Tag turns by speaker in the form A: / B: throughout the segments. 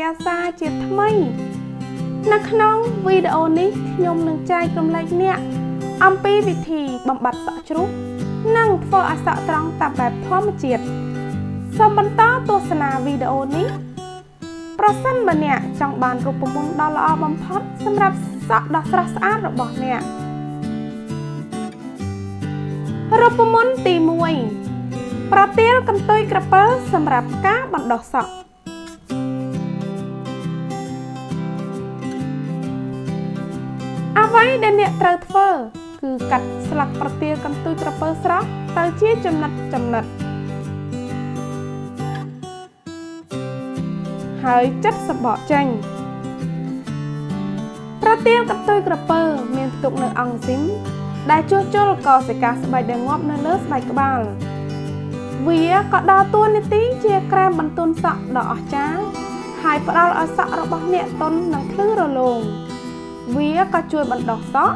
A: យាសាជាថ្មីនៅក្នុងវីដេអូនេះខ្ញុំនឹងចែករំលែកអ្នកអំពីវិធីបំបត្តិសក់ជ្រុះនិងធ្វើឲ្យសក់ត្រង់តាមបែបធម្មជាតិសូមបន្តទស្សនាវីដេអូនេះប្រសិនបើអ្នកចង់បានរូបមន្តដ៏ល្អបំផុតសម្រាប់សក់ដ៏ស្រស់ស្អាតរបស់អ្នករូបមន្តទី1ប្រទាលកន្ទុយក្រពើសម្រាប់ការបណ្ដុះសក់អ្វីដែលអ្នកត្រូវធ្វើគឺកាត់ស្លឹកប្រទាលកន្ទុយក្រពើស្រស់ទៅជាចំណិតហើយចិតសម្បកចេញប្រទាលកន្ទុយក្រពើមានផ្ទុកនូវអង់ស៊ីមដែលជួសជុលកោសិកាស្បែកដែលងាប់នៅលើស្បែកក្បាលវាក៏ដើរតួនាទីជាក្រែមបន្ទន់សក់ដ៏អស្ចារ្យហើយផ្ដល់ឲ្យសក់របស់អ្នកទន់និងភ្លឺរលោងវាក៏ជួយបណ្ដុះសក់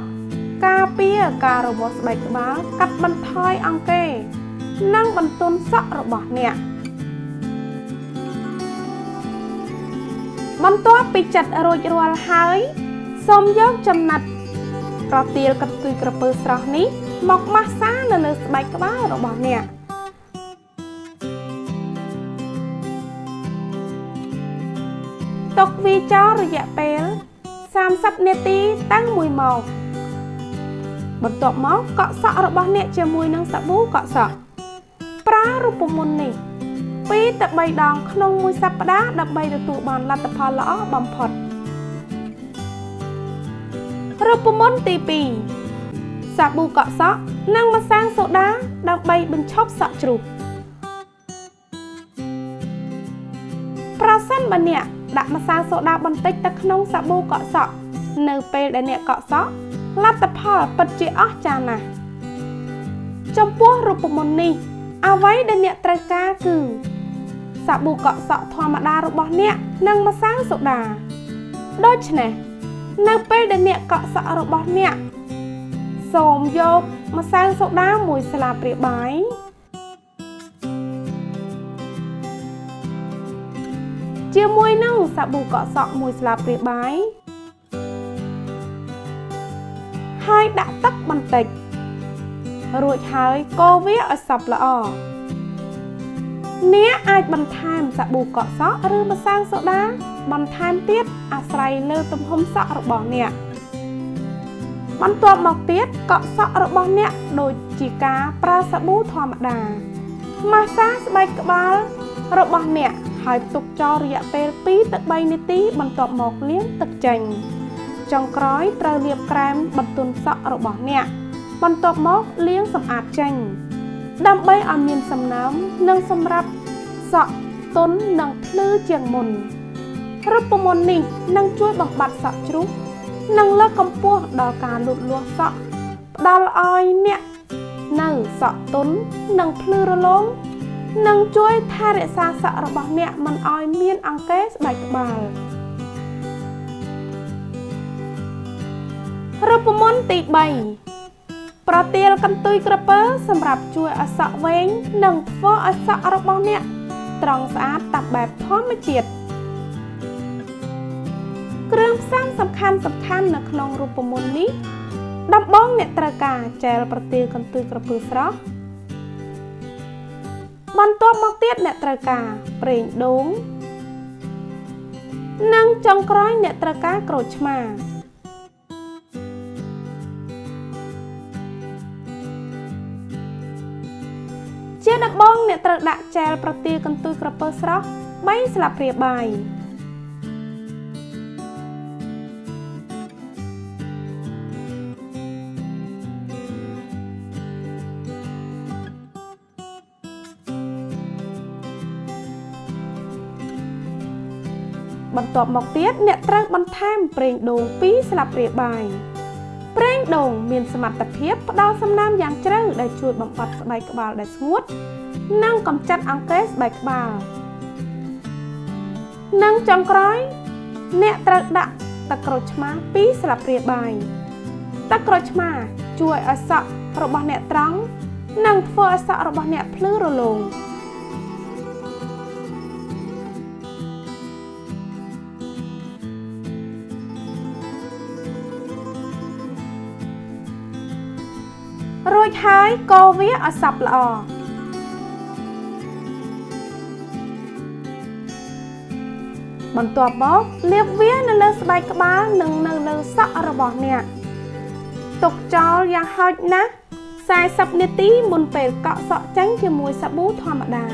A: ការពារការរវាស់ស្បែកក្បាលកាត់បន្ថយអង្គែនិងបន្ទន់សក់របស់អ្នកបន្ទាប់ពីចិតរួចរាល់ហើយសូមយកចំណិតប្រទាលកន្ទុយក្រពើស្រស់នេះមកម៉ាស្សានៅលើស្បែកក្បាលរបស់អ្នកទុកវាចោលរយៈពេល30នាទីតាំង1ម៉ោងបន្ទាប់មកកក់សក់របស់អ្នកជាមួយនឹងសាប៊ូកក់សក់ប្រើរូបមន្តនេះ2ទៅ3ដងក្នុងមួយសប្តាហ៍ដើម្បីទទួលបានលទ្ធផលល្អបំផុតរូបមន្តទី2សាប៊ូកក់សក់និងម្សៅសូដាដើម្បីបញ្ឈប់សក់ជ្រុះប្រសិនបើអ្នកដាក់ម្សៅសូដាបន្តិចទៅក្នុងសាប៊ូកក់សក់នៅពេលដែលអ្នកកក់សក់លទ្ធផលពិតជាអស្ចារ្យណាស់ចំពោះរូបមន្តនេះអ្វីដែលអ្នកត្រូវការគឺសាប៊ូកក់សក់ធម្មតារបស់អ្នកនិងម្សៅសូដាដូច្នេះនៅពេលដែលអ្នកកក់សក់របស់អ្នកសូមយកម្សៅសូដា1ស្លាបព្រាបាយជាមួយនឹងសាប៊ូកក់សក់1ស្លាបព្រាបាយហើយដាក់ទឹកបន្តិចរួចហើយកូរវាឲ្យសព្វល្អអ្នកអាចបន្ថែមសាប៊ូកក់សក់ឬម្សៅសូដាបន្ថែមទៀតអាស្រ័យលើទំហំសក់របស់អ្នកបន្ទាប់មកទៀតកក់សក់របស់អ្នកដូចជាការប្រើសាប៊ូធម្មតាម៉ាស្សាស្បែកក្បាលរបស់អ្នកហើយទុកចោលរយៈពេល2ទៅ3នាទីបន្ទាប់មកលាងទឹកចេញចុងក្រោយត្រូវលាបក្រែមបន្ទន់សក់របស់អ្នកបន្ទាប់មកលាងសម្អាតចេញដើម្បីឲ្យមានសំណើមនិងសម្រាប់សក់ទន់និងភ្លឺជាងមុនរូបមន្តនេះនឹងជួយបំបត្តិសក់ជ្រុះនិងលើកកម្ពស់ដល់ការលូតលាស់សក់ផ្ដល់ឲ្យអ្នកនៅសក់ទន់និងភ្លឺរលោងនិងជួយថែរក្សាសក់របស់អ្នកមិនឲ្យមានអង្គែស្បែកក្បាលរូបមន្តទី3ប្រទាលកន្ទុយក្រពើសម្រាប់ជួយឲ្យសក់វែងនិងធ្វើឲ្យសក់របស់អ្នកត្រង់ស្អាតតាមបែបធម្មជាតិគ្រឿងផ្សំសំខាន់នៅក្នុងរូបមន្តនេះដំបូងអ្នកត្រូវការជែលប្រទាលកន្ទុយក្រពើស្រស់បន្ទាប់មកទៀតអ្នកត្រូវការប្រេងដូងនិងចុងក្រោយអ្នកត្រូវការក្រូចឆ្មាជាដំបូងអ្នកត្រូវដាក់ជែលប្រទាលកន្ទុយក្រពើស្រស់3ស្លាបព្រាបាយបន្ទាប់មកទៀតអ្នកត្រូវបន្ថែមប្រេងដូង2ស្លាបព្រាបាយប្រេងដូងមានសមត្ថភាពផ្ដល់សំណើមយ៉ាងជ្រៅដែលជួយបំបត្តិស្បែកក្បាលដែលស្ងួតនិងកម្ចាត់អង្គែស្បែកក្បាលនិងចុងក្រោយអ្នកត្រូវដាក់ទឹកក្រូចឆ្មា2ស្លាបព្រាបាយទឹកក្រូចឆ្មាជួយឲ្យសក់របស់អ្នកត្រង់និងធ្វើឲ្យសក់របស់អ្នកភ្លឺរលោង រួចហើយកូរវាឲ្យសព្វល្អបន្ទាប់មកលាបវានៅលើស្បែកក្បាលនិងនៅលើសក់របស់អ្នកទុកចោលយ៉ាងហោចណាស់40នាទីមុនពេលកក់សក់ចេញជាមួយសាប៊ូធម្មតា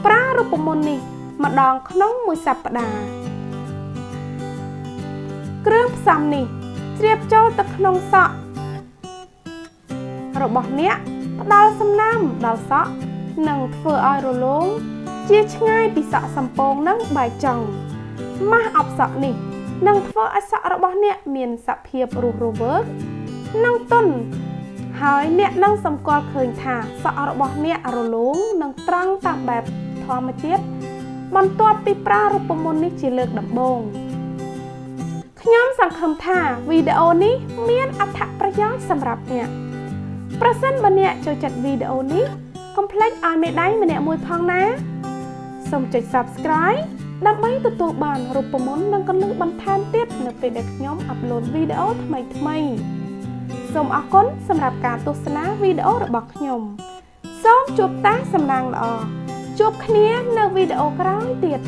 A: ប្រើរូបមន្តនេះម្ដងក្នុងមួយសប្តាហ៍គ្រឿងផ្សំនេះជ្រាបចូលទៅក្នុងសក់របស់អ្នកផ្ដល់សំណើមដល់សក់និងធ្វើឲ្យរលោងជាឆ្ងាយពីសក់សំពងនិងបែកចុងម៉ាស់អបសក់នេះនឹងធ្វើឲ្យសក់របស់អ្នកមានសភាពរស់រវើកនិងទន់ហើយអ្នកនឹងសម្គាល់ឃើញថាសក់របស់អ្នករលោងនិងត្រង់តាមបែបធម្មជាតិបន្ទាប់ពីប្រើរូបមន្តនេះជាលើកដំបូងខ្ញុំសង្ឃឹមថាវីដេអូនេះមានអត្ថប្រយោជន៍សម្រាប់អ្នកប្រសិនបើអ្នកចូលចិត្តវីដេអូនេះកុំភ្លេចឲ្យមេដៃម្នាក់មួយផងណាសូមចុច Subscribe ដើម្បីទទួលបានរូបមន្តនិងគន្លឹះបន្ថែមទៀតនៅពេលដែលខ្ញុំអាប់ឡូតវីដេអូថ្មីៗសូមអរគុណសម្រាប់ការទស្សនាវីដេអូរបស់ខ្ញុំសូមជួបតាសំណាងល្អជួបគ្នានៅវីដេអូក្រោយទៀត